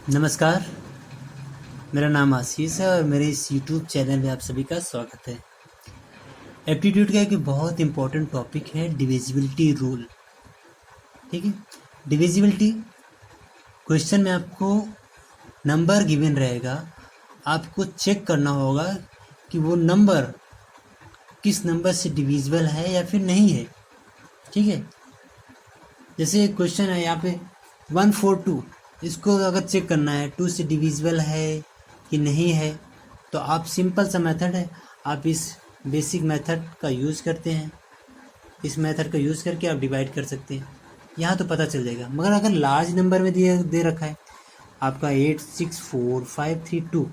नमस्कार। मेरा नाम आशीष है और मेरे इस यूट्यूब चैनल में आप सभी का स्वागत है। एप्टीट्यूड का एक बहुत इम्पोर्टेंट टॉपिक है डिविजिबिलिटी रूल। ठीक है, डिविजिबिलिटी क्वेश्चन में आपको नंबर गिवन रहेगा, आपको चेक करना होगा कि वो नंबर किस नंबर से डिविजिबल है या फिर नहीं है। ठीक है, जैसे एक क्वेश्चन है यहाँ पे 142, इसको अगर चेक करना है 2 से डिविजिबल है कि नहीं है, तो आप सिंपल सा मेथड है, आप इस बेसिक मेथड का यूज़ करते हैं। इस मेथड का यूज़ करके आप डिवाइड कर सकते हैं, यहाँ तो पता चल जाएगा। मगर अगर लार्ज नंबर में दे रखा है आपका 864532,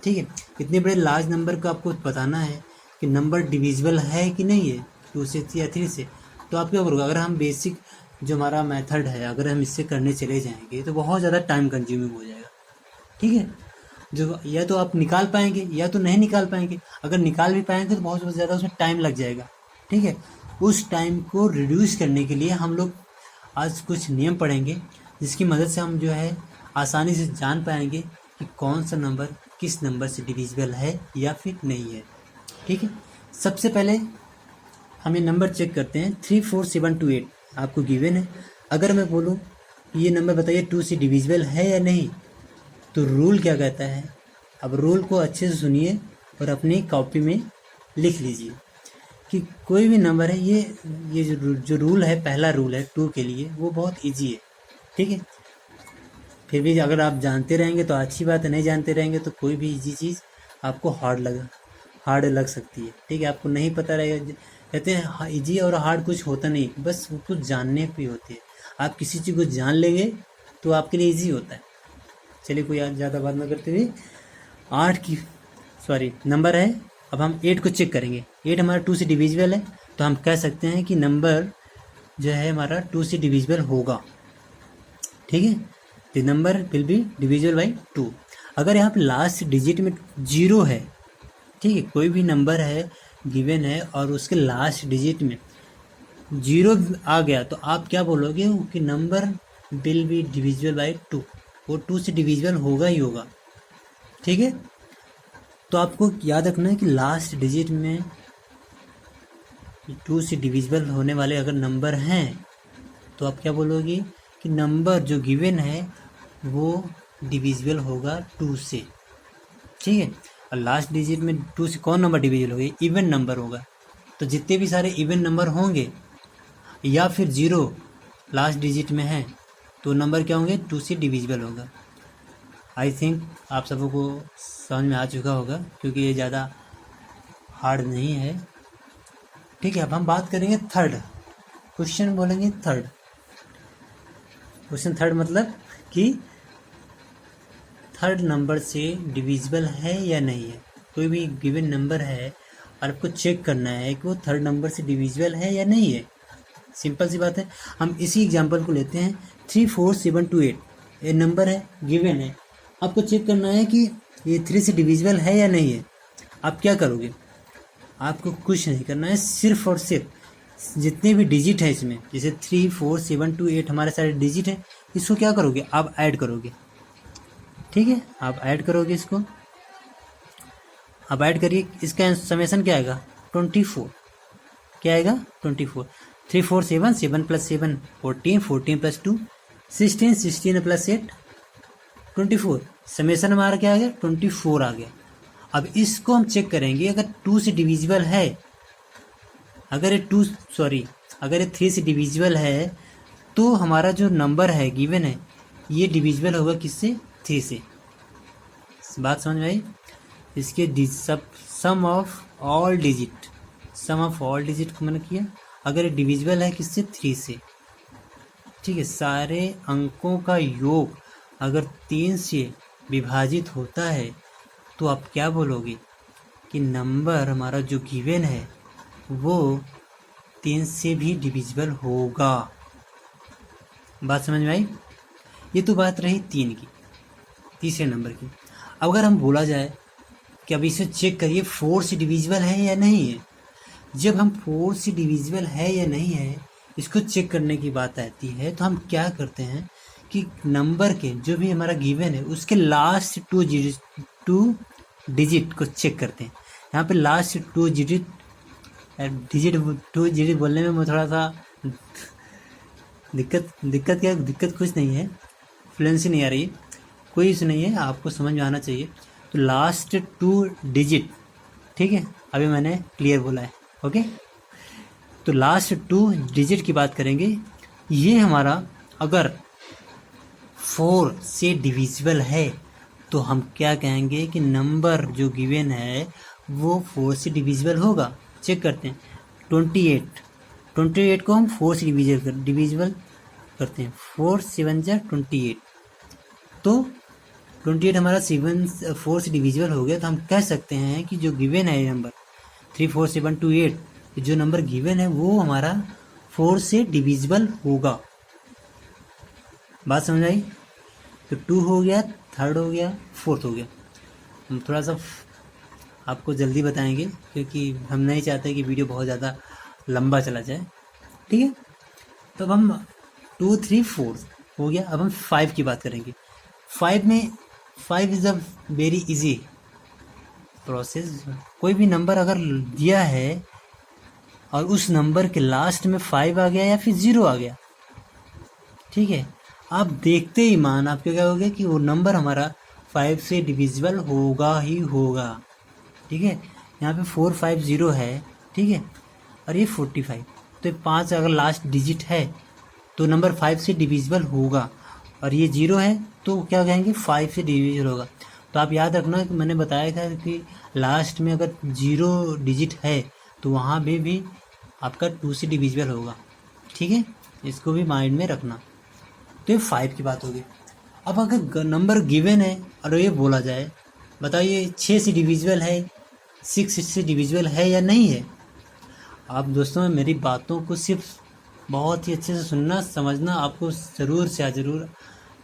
ठीक है, इतने बड़े लार्ज नंबर को आपको बताना है कि नंबर डिविजिबल है कि नहीं है 2 से या 3 से, तो आप क्या करोगे? अगर हम बेसिक जो हमारा मेथड है अगर हम इससे करने चले जाएंगे तो बहुत ज़्यादा टाइम कंज्यूमिंग हो जाएगा। ठीक है, जो या तो आप निकाल पाएंगे या तो नहीं निकाल पाएंगे। अगर निकाल भी पाएंगे तो बहुत ज़्यादा उसमें टाइम लग जाएगा। ठीक है, उस टाइम को रिड्यूस करने के लिए हम लोग आज कुछ नियम पढ़ेंगे, जिसकी मदद से हम जो है आसानी से जान पाएंगे कि कौन सा नंबर किस नंबर से डिविजिबल है या फिर नहीं है। ठीक है, सबसे पहले हम ये नंबर चेक करते हैं। 34728 आपको गिवन है। अगर मैं बोलूँ ये नंबर बताइए 2 से डिविजिबल है या नहीं, तो रूल क्या कहता है? अब रूल को अच्छे से सुनिए और अपनी कॉपी में लिख लीजिए कि कोई भी नंबर है, ये जो रूल है, पहला रूल है 2 के लिए, वो बहुत इजी है। ठीक है, फिर भी अगर आप जानते रहेंगे तो अच्छी बात है, नहीं जानते रहेंगे तो कोई भी इजी चीज़ आपको हार्ड लग सकती है। ठीक है, आपको नहीं पता रहेगा। कहते हैं इजी और हार्ड कुछ होता नहीं, बस वो कुछ जानने पे होते हैं। आप किसी चीज़ को जान लेंगे तो आपके लिए इजी होता है। चलिए, कोई ज़्यादा बात ना करते हुए नंबर है। अब हम 8 को चेक करेंगे। 8 हमारा 2 से डिविजिबल है, तो हम कह सकते हैं कि नंबर जो है हमारा 2 से डिविजिबल होगा। ठीक है, the number will be divisible by 2। अगर यहाँ पे लास्ट डिजिट में 0 है, ठीक है, कोई भी नंबर है गिवन है और उसके लास्ट डिजिट में 0 आ गया, तो आप क्या बोलोगे कि number will be divisible by 2, वो 2 से डिविजिबल होगा ही होगा। ठीक है, तो आपको याद रखना है कि लास्ट डिजिट में 2 से डिविजिबल होने वाले अगर नंबर हैं तो आप क्या बोलोगे कि नंबर जो गिवन है वो डिविजिबल होगा 2 से। ठीक है, और लास्ट डिजिट में 2 से कौन नंबर डिविजिबल होगा? इवन नंबर होगा। तो जितने भी सारे इवन नंबर होंगे या फिर 0 लास्ट डिजिट में है तो नंबर क्या होंगे? 2 से डिविजिबल होगा। आई थिंक आप सबों को समझ में आ चुका होगा, क्योंकि ये ज़्यादा हार्ड नहीं है। ठीक है, अब हम बात करेंगे थर्ड क्वेश्चन। बोलेंगे थर्ड क्वेश्चन, थर्ड मतलब कि थर्ड नंबर से डिविजिबल है या नहीं है। कोई भी गिवन नंबर है और आपको चेक करना है कि वो थर्ड नंबर से डिविजिबल है या नहीं है। सिंपल सी बात है। हम इसी एग्जांपल को लेते हैं। 34728 ये नंबर है, गिवन है, आपको चेक करना है कि ये 3 से डिविजिबल है या नहीं है। आप क्या करोगे? आपको कुछ नहीं करना है, सिर्फ और सिर्फ जितने भी डिजिट है इसमें, जैसे 34728 हमारे सारे डिजिट है, इसको क्या करोगे? आप ऐड करोगे। ठीक है, आप ऐड करोगे इसको। अब ऐड करिए, इसका समेशन क्या आएगा? 24। क्या आएगा? 24। 3 4 7, 7 + 7 14, 14 + 2 16, 16 + 8 24। समेशन हमारा क्या आ गया? 24 आ गया। अब इसको हम चेक करेंगे, अगर 2 से डिविजिबल है, अगर ये 3 से डिविजिबल है तो हमारा जो नंबर है गिवन है ये डिविजिबल होगा किससे? 3 से। बात समझ में आई? इसके सम ऑफ ऑल डिजिट को मैंने किया, अगर डिविजिबल है किससे? 3 से। ठीक है, सारे अंकों का योग अगर 3 से विभाजित होता है तो आप क्या बोलोगे कि नंबर हमारा जो गिवन है वो 3 से भी डिविजिबल होगा। बात समझ में आई? ये तो बात रही 3 की, तीसरे नंबर की। अगर हम बोला जाए कि अब इसे चेक करिए 4 से डिविजिबल है या नहीं है। जब हम 4 से डिविजिबल है या नहीं है इसको चेक करने की बात आती है, तो हम क्या करते हैं कि नंबर के जो भी हमारा गिवन है उसके लास्ट टू डिजिट को चेक करते हैं। यहाँ पे लास्ट टू डिजिट बोलने में मैं थोड़ा सा दिक्कत कुछ नहीं है, फ्लुएंसी नहीं आ रही है, कोई इशू नहीं है, आपको समझ में आना चाहिए। तो लास्ट टू डिजिट, ठीक है, अभी मैंने क्लियर बोला है, ओके। तो लास्ट टू डिजिट की बात करेंगे, ये हमारा अगर 4 से डिविजिबल है तो हम क्या कहेंगे कि नंबर जो गिवन है वो 4 से डिविजिबल होगा। चेक करते हैं, 28 को हम 4 से डिविजिबल करते हैं, 4 7 जा 28, तो 28 हमारा 4 से डिविजिबल हो गया। तो हम कह सकते हैं कि जो गिवन है नंबर 34728, जो नंबर गिवन है वो हमारा 4 से डिविजिबल होगा। बात समझ आई? तो 2 हो गया, 3rd हो गया, 4th हो गया। हम थोड़ा सा आपको जल्दी बताएंगे क्योंकि हम नहीं चाहते कि वीडियो बहुत ज़्यादा लंबा चला जाए, ठीक है। तो अब हम 2 3 4 हो गया। अब हम 5 की बात करेंगे। 5 is a very easy process. कोई भी नंबर अगर दिया है और उस नंबर के लास्ट में 5 आ गया या फिर 0 आ गया, ठीक है, आप देखते ही मान आपके क्या हो गया कि वो नंबर हमारा 5 से डिविजिबल होगा ही होगा, ठीक है। यहाँ पे 450 है, ठीक है, और ये 45, तो 5 अगर लास्ट डिजिट है तो नंबर 5 से डिविजिबल होगा, और ये 0 है तो क्या कहेंगे 5 से डिविजिबल होगा। तो आप याद रखना कि मैंने बताया था कि लास्ट में अगर 0 डिजिट है तो वहाँ भी आपका 2 से डिविजिबल होगा, ठीक है, इसको भी माइंड में रखना। तो ये 5 की बात होगी। अब अगर नंबर गिवन है और ये बोला जाए, बताइए 6 से डिविजिबल है, 6 से डिविजिबल है या नहीं है। आप दोस्तों मेरी बातों को सिर्फ बहुत ही अच्छे से सुनना, समझना, आपको ज़रूर से ज़रूर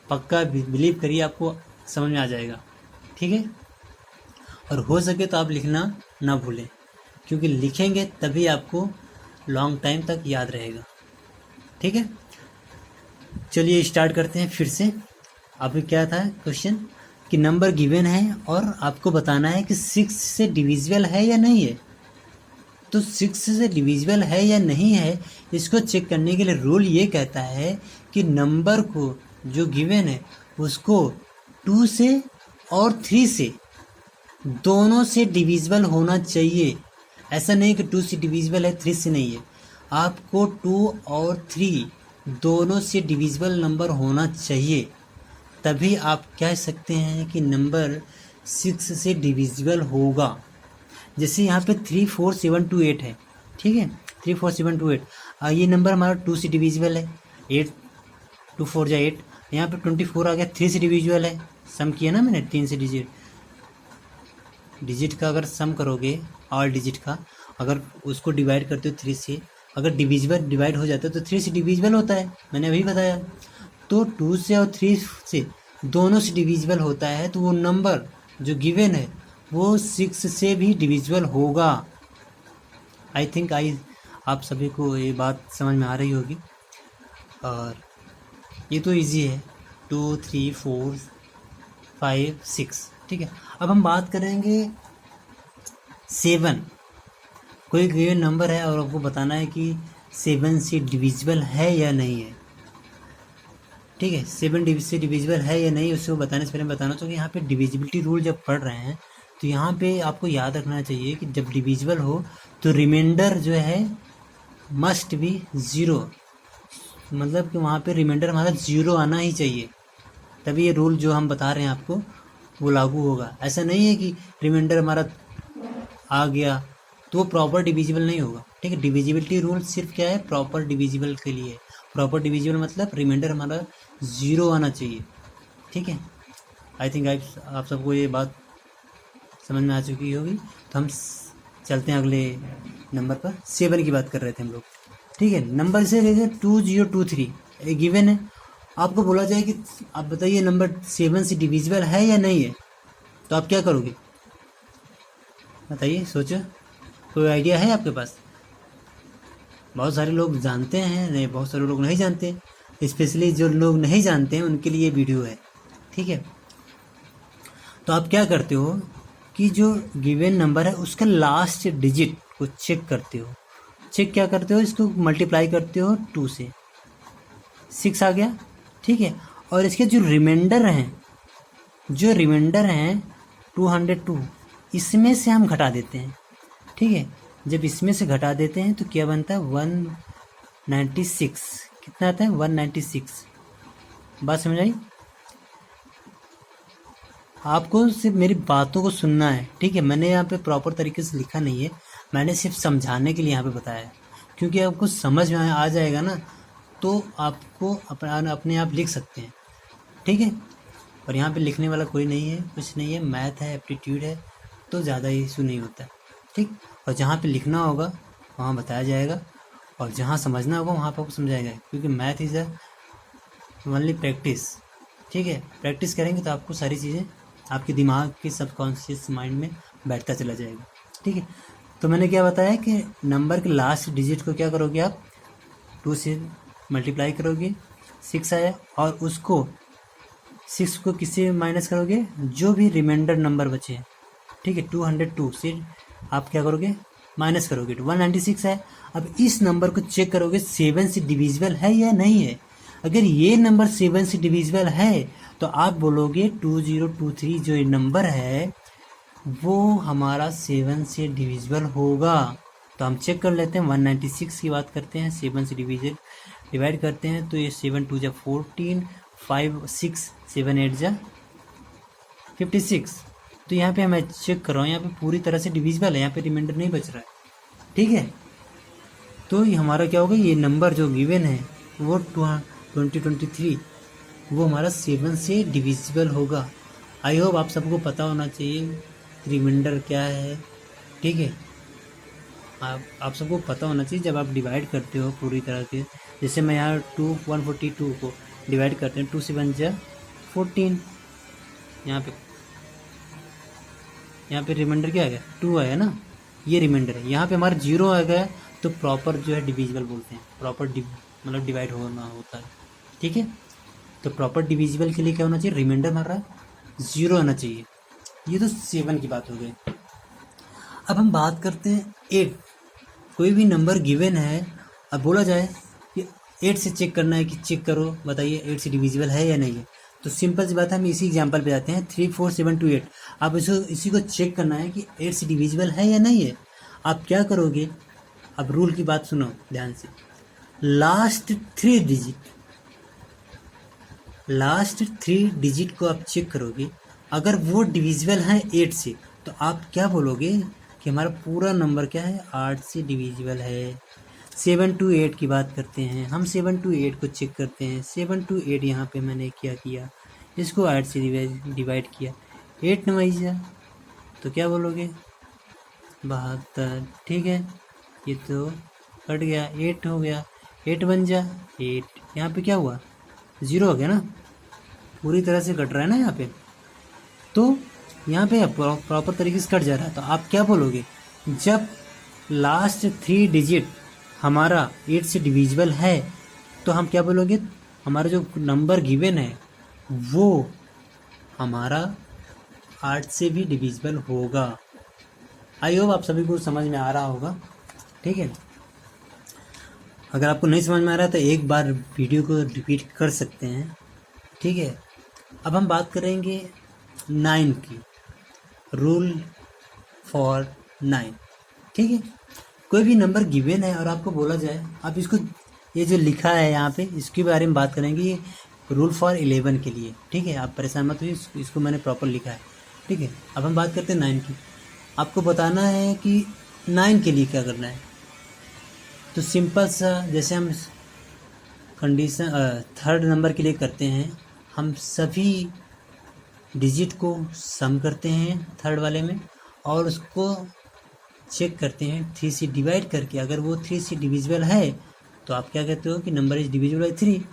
पक्का बिलीव करिए, आपको समझ में आ जाएगा, ठीक है। और हो सके तो आप लिखना ना भूलें, क्योंकि लिखेंगे तभी आपको लॉन्ग टाइम तक याद रहेगा, ठीक है। चलिए स्टार्ट करते हैं फिर से। अभी क्या था क्वेश्चन कि नंबर गिवन है और आपको बताना है कि 6 से डिविजिबल है या नहीं है। तो 6 से डिविजिबल है या नहीं है, इसको चेक करने के लिए रूल ये कहता है कि नंबर को जो गिवन है उसको 2 से और 3 से दोनों से डिविजिबल होना चाहिए। ऐसा नहीं कि 2 से डिविजिबल है 3 से नहीं है, आपको 2 और 3 दोनों से डिविजिबल नंबर होना चाहिए, तभी आप कह सकते हैं कि नंबर 6 से डिविजिबल होगा। जैसे यहाँ पे 34728 है, ठीक है, 34728, ये नंबर हमारा 2 से डिविजिबल है, 8 2 4 जा 8, यहाँ पे 24 आ गया, 3 से डिविजिबल है, सम किया ना मैंने 3 से डिजिट का अगर सम करोगे ऑल डिजिट का, अगर उसको डिवाइड करते हो 3 से, अगर डिवाइड हो जाता है तो 3 से डिविजिबल होता है, मैंने अभी बताया। तो 2 से और 3 से दोनों से डिविजिबल होता है, तो वो नंबर जो गिवन है वो 6 से भी डिविजिबल होगा। आई थिंक आप सभी को ये बात समझ में आ रही होगी, और ये तो इजी है, 2 3 4 5 6, ठीक है। अब हम बात करेंगे 7। कोई गिवन नंबर है और आपको बताना है कि 7 से डिविजिबल है या नहीं है, ठीक है। 7 से डिविजिबल है या नहीं, उसको बताने से पहले मैं बताना चाहूँगा, यहाँ पे डिविजिबिलिटी रूल जब पढ़ रहे हैं तो यहाँ पे आपको याद रखना चाहिए कि जब डिविजिबल हो तो रिमाइंडर जो है मस्ट बी 0, मतलब कि वहाँ पे रिमाइंडर हमारा 0 आना ही चाहिए, तभी ये रूल जो हम बता रहे हैं आपको वो लागू होगा। ऐसा नहीं है कि रिमाइंडर हमारा आ गया तो वो प्रॉपर डिविजिबल नहीं होगा, ठीक है। डिविजिबिलिटी रूल सिर्फ क्या है, प्रॉपर डिविजिबल के लिए। प्रॉपर डिविजिबल मतलब रिमाइंडर हमारा 0 आना चाहिए, ठीक है। आई थिंक आप सबको ये बात समझ में आ चुकी होगी। तो हम चलते हैं अगले नंबर पर। 7 की बात कर रहे थे हम लोग, ठीक है। नंबर से 2023 गिवन है, आपको बोला जाए कि आप बताइए नंबर 7 से डिविजिबल है या नहीं है, तो आप क्या करोगे बताइए, सोचो, कोई आइडिया है आपके पास? बहुत सारे लोग जानते हैं, नहीं बहुत सारे लोग नहीं जानते, स्पेशली जो लोग नहीं जानते हैं उनके लिए वीडियो है, ठीक है। तो आप क्या करते हो कि जो गिवन नंबर है उसका लास्ट डिजिट को चेक करते हो। चेक क्या करते हो, इसको मल्टीप्लाई करते हो 2 से, 6 आ गया, ठीक है। और इसके जो रिमाइंडर हैं 202, इसमें से हम घटा देते हैं, ठीक है। जब इसमें से घटा देते हैं तो क्या बनता है 196। कितना आता है 196। बात समझ आई? आपको सिर्फ मेरी बातों को सुनना है, ठीक है। मैंने यहाँ पे प्रॉपर तरीके से लिखा नहीं है, मैंने सिर्फ समझाने के लिए यहाँ पे बताया है, क्योंकि आपको समझ में आ जाएगा ना तो आपको अपने आप लिख सकते हैं, ठीक है। और यहाँ पे लिखने वाला कोई नहीं है, कुछ नहीं है, मैथ है, एप्टीट्यूड है, तो ज़्यादा इशू नहीं होता है, ठीक। और जहाँ पे लिखना होगा वहाँ बताया जाएगा, और जहाँ समझना होगा वहाँ पर आपको समझाएगा, क्योंकि मैथ इज़ ओनली प्रैक्टिस, ठीक है। प्रैक्टिस करेंगे तो आपको सारी चीज़ें आपके दिमाग के सबकॉन्शियस माइंड में बैठता चला जाएगा, ठीक है। तो मैंने क्या बताया कि नंबर के लास्ट डिजिट को क्या करोगे आप 2 से मल्टीप्लाई करोगे, 6 आया, और उसको 6 को किससे माइनस करोगे, जो भी रिमाइंडर नंबर बचे हैं, ठीक है, 202 से आप क्या करोगे माइनस करोगे, 196 है। अब इस नंबर को चेक करोगे 7 से डिविजिबल है या नहीं है। अगर ये नंबर 7 से डिविजिबल है तो आप बोलोगे 2023 जो ये नंबर है वो हमारा 7 से डिविजिबल होगा। तो हम चेक कर लेते हैं, 196 की बात करते हैं, 7 से डिवाइड करते हैं तो ये 7 2 जा 14, 5 6 7 8 जा 56। तो यहाँ पे मैं चेक कर रहा हूँ, यहाँ पे पूरी तरह से डिविजिबल है, यहाँ पे रिमाइंडर नहीं बच रहा है, ठीक है। तो ये हमारा क्या होगा, ये नंबर जो गिवन है वो 2023 वो हमारा 7 से डिविजिबल होगा। आई होप आप सबको पता होना चाहिए रिमाइंडर क्या है, ठीक है। आप सबको पता होना चाहिए जब आप डिवाइड करते हो पूरी तरह के, जैसे मैं यहाँ 142 को डिवाइड करते हैं 2 से 1 जा 14, यहाँ पे रिमाइंडर क्या आ गया 2 आया ना, ये रिमाइंडर है। यहाँ पे हमारा 0 आ गया तो प्रॉपर जो है डिविजिबल बोलते हैं, प्रॉपर मतलब डिवाइड होना होता है, ठीक है। तो प्रॉपर डिविजिबल के लिए क्या होना चाहिए, रिमाइंडर हमारा 0 आना चाहिए। ये तो 7 की बात हो गई। अब हम बात करते हैं 8। कोई भी नंबर गिवन है, अब बोला जाए कि 8 से चेक करना है कि चेक करो बताइए 8 से डिविजिबल है या नहीं है। तो सिंपल सी बात है, हम इसी एग्जांपल पे जाते हैं 3 4 7 2 8। आप इसी को चेक करना है कि 8 से डिविजिबल है या नहीं है। आप क्या करोगे, अब रूल की बात सुनो ध्यान से, लास्ट 3 डिजिट को आप चेक करोगे, अगर वो डिविजिबल है 8 से तो आप क्या बोलोगे कि हमारा पूरा नंबर क्या है 8 से डिविजिबल है। 7 to 8 की बात करते हैं, हम 7 to 8 को चेक करते हैं। 7 to 8 यहाँ पे मैंने क्या किया, इसको 8 से डिवाइड किया, 8 9 जा तो क्या बोलोगे 72, ठीक है। ये तो कट गया, 8 हो गया, 8 बन जा 8, यहाँ पे क्या हुआ 0 हो गया ना, पूरी तरह से कट रहा है ना यहाँ पे। तो यहाँ पे प्रॉपर तरीके से कट जा रहा है। तो आप क्या बोलोगे, जब लास्ट 3 डिजिट हमारा 8 से डिविजिबल है तो हम क्या बोलोगे, हमारा जो नंबर गिवन है वो हमारा 8 से भी डिविजिबल होगा। आई होप आप सभी को समझ में आ रहा होगा, ठीक है। अगर आपको नहीं समझ में आ रहा है तो एक बार वीडियो को रिपीट कर सकते हैं, ठीक है। अब हम बात करेंगे 9 की, रूल फॉर 9, ठीक है। कोई भी नंबर गिवन है और आपको बोला जाए, आप इसको ये जो लिखा है यहाँ पे इसके बारे में बात करेंगे, ये रूल फॉर 11 के लिए, ठीक है। आप परेशान मत होइए, इसको मैंने प्रॉपर लिखा है, ठीक है। अब हम बात करते हैं 9 की। आपको बताना है कि 9 के लिए क्या करना है। तो सिंपल सा, जैसे हम कंडीशन 3rd नंबर के लिए करते हैं, हम सभी डिजिट को सम करते हैं 3rd वाले में और उसको चेक करते हैं 3 से डिवाइड करके। अगर वो 3 से डिविजिबल है तो आप क्या कहते हो कि नंबर इज डिविजिबल बाई 3।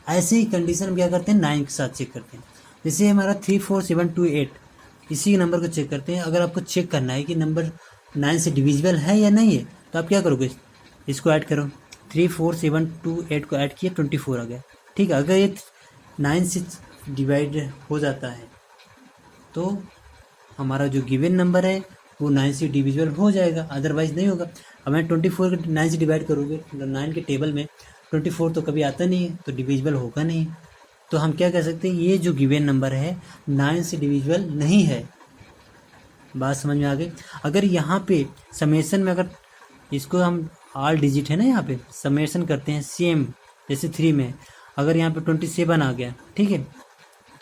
ऐसे ही कंडीशन में क्या करते हैं 9 के साथ चेक करते हैं। जैसे हमारा 3 4 7 2 8, इसी नंबर को चेक करते हैं। अगर आपको चेक करना है कि नंबर 9 से डिविजिबल है या नहीं है तो आप क्या करोगे, इसको ऐड करो, 3 4 7 2 8 को ऐड किया 24 आ गया, ठीक है, अगर ये 9 से डिवाइड हो जाता है तो हमारा जो गिवन नंबर है वो 9 से डिविजिबल हो जाएगा, अदरवाइज नहीं होगा। अब मैं 24 को 9 से डिवाइड करूँगे, 9 के टेबल में 24 तो कभी आता नहीं है, तो डिविजिबल होगा नहीं। तो हम क्या कह सकते हैं, ये जो गिवन नंबर है 9 से डिविजिबल नहीं है। बात समझ में आ गई। अगर यहाँ पे समेशन में अगर इसको हम ऑल डिजिट है ना, यहाँ पे समेशन करते हैं सेम जैसे 3 में, अगर यहाँ पे 27 आ गया, ठीक है,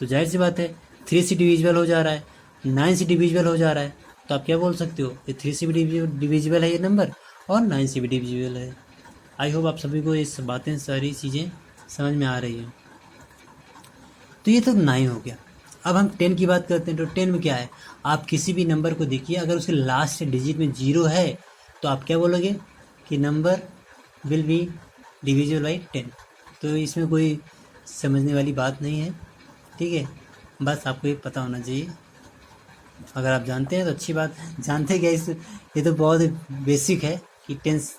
तो जाहिर सी बात है 3 से डिविजिबल हो जा रहा है, 9 से डिविजिबल हो जा रहा है, तो आप क्या बोल सकते हो, ये 3 से भी डिविजिबल है ये नंबर और 9 से भी डिविजिबल है। आई होप आप सभी को ये बातें सारी चीज़ें समझ में आ रही हैं। तो ये तो 9 हो गया। अब हम 10 की बात करते हैं। तो 10 में क्या है, आप किसी भी नंबर को देखिए, अगर उसके लास्ट डिजिट में 0 है तो आप क्या बोलोगे कि number will be divisible by 10। तो इसमें कोई समझने वाली बात नहीं है, ठीक है, बस आपको ये पता होना चाहिए। अगर आप जानते हैं तो अच्छी बात है, जानते क्या इस ये तो बहुत बेसिक है कि 10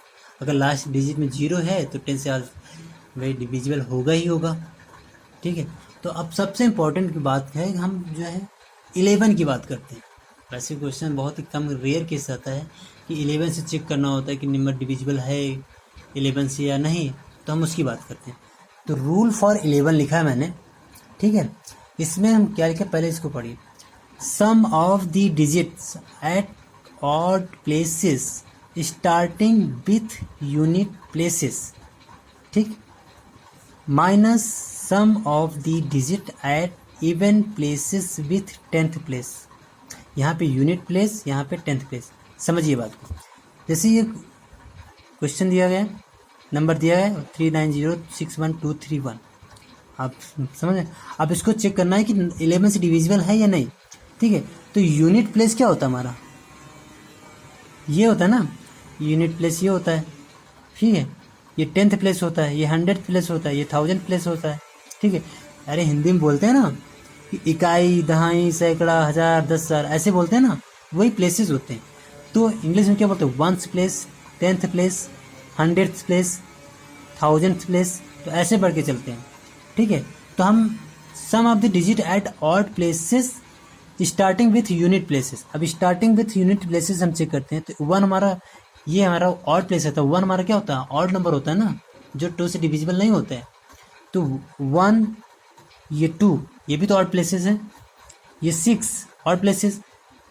अगर लास्ट डिजिट में 0 है तो 10 से वही डिविजिबल होगा ही होगा, ठीक है। तो अब सबसे इम्पोर्टेंट बात है, हम जो है 11 की बात करते हैं। वैसे क्वेश्चन बहुत ही कम रेयर केस आता है कि 11 से चेक करना होता है कि नंबर डिविजिबल है 11 से या नहीं, तो हम उसकी बात करते हैं। तो रूल फॉर 11 लिखा है मैंने, ठीक है। इसमें हम क्या लिखा, पहले इसको पढ़िए। Sum of the digits at odd places starting with unit places, ठीक, minus sum of the digit at even places with 10th place. यहाँ पे यूनिट प्लेस, यहाँ पे 10th प्लेस। समझिए बात को। जैसे ये क्वेश्चन दिया गया, नंबर दिया है 39061231, आप समझ। अब इसको चेक करना है कि 11 से डिविजिबल है या नहीं, ठीक है। तो यूनिट प्लेस क्या होता है हमारा, ये होता है ना, यूनिट प्लेस ये होता है, ठीक है। ये 10th प्लेस होता है, ये 100th प्लेस होता है, ये 1000 प्लेस होता है, ठीक है। अरे हिंदी में बोलते हैं ना कि इकाई, दहाई, सैकड़ा, 1000, 10,000 ऐसे बोलते हैं ना, वही प्लेसेस होते हैं। तो इंग्लिश में क्या बोलते हैं, 1th place, 10th place, 100th place, 1000th place, तो ऐसे बढ़ के चलते हैं, ठीक है। तो हम sum of the digit at odd places starting with unit places. अब स्टार्टिंग विथ यूनिट प्लेसेस हम चेक करते हैं। तो 1 हमारा, ये हमारा ऑड प्लेस है, तो 1 हमारा क्या होता है, ऑड नंबर होता है ना, जो 2 से डिविजिबल नहीं होता है। तो 1, ये 2, ये भी तो ऑड प्लेसेस है, ये 6 ऑड प्लेसेस,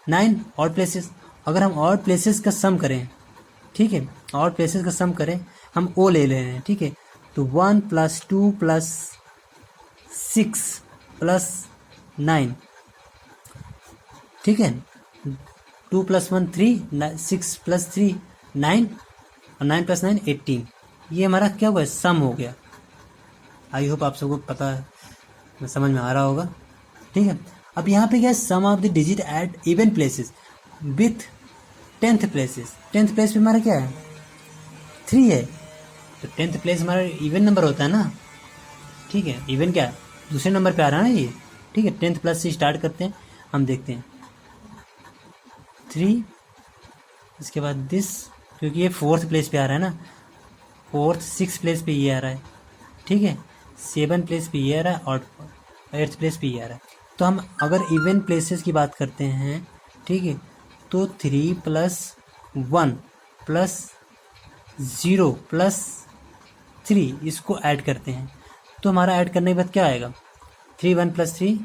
9 ऑड प्लेसेस। अगर हम ऑड प्लेसेस का सम करें, ठीक है, ऑड प्लेसेस का सम करें, हम ओ ले रहे हैं, ठीक है। तो 1 + 2 + 6 + 9, ठीक है, 2 + 1 3, 6 + 3 9, और 9 + 9 18। ये हमारा क्या हुआ, सम हो गया। आई होप आप सबको पता है, समझ में आ रहा होगा, ठीक है। अब यहाँ पे क्या है, sum of the digit at even places with 10th places. 10th place पे हमारा क्या है, 3 है, तो 10th प्लेस हमारा इवन नंबर होता है ना, ठीक है। इवन क्या, दूसरे नंबर पे आ रहा है ना ये, ठीक है। 10th प्लस से स्टार्ट करते हैं, हम देखते हैं 3, इसके बाद दिस, क्योंकि ये 4th प्लेस पे आ रहा है ना, 4th 6th प्लेस पे ये आ रहा है, ठीक है, 7th प्लेस पे ये आ रहा है, और 8th प्लेस पे ये आ रहा है। तो हम अगर इवन प्लेसेस की बात करते हैं, ठीक है, तो 3 + 1 + 0 + 3 इसको ऐड करते हैं। तो हमारा ऐड करने के बाद क्या आएगा, 3 1 + 3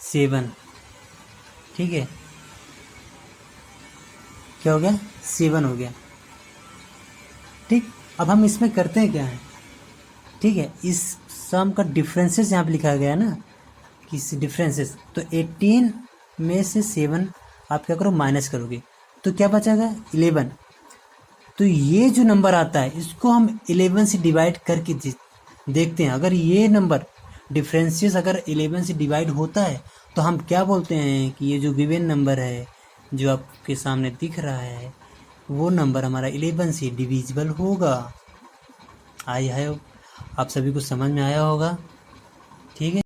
7, ठीक है, क्या हो गया, 7 हो गया, ठीक। अब हम इसमें करते हैं क्या है, ठीक है, इस सम का डिफरेंसेस यहाँ पे लिखा गया है ना, कि डिफरेंसेस। तो 18 में से 7 आप क्या करो, माइनस करोगे, तो क्या बचेगा, 11। तो ये जो नंबर आता है इसको हम 11 से डिवाइड करके देखते हैं। अगर ये नंबर डिफरेंसेस अगर 11 से डिवाइड होता है तो हम क्या बोलते हैं कि ये जो गिवन नंबर है जो आपके सामने दिख रहा है वो नंबर हमारा 11 से डिविजिबल होगा। आई है, आप सभी को समझ में आया होगा, ठीक है।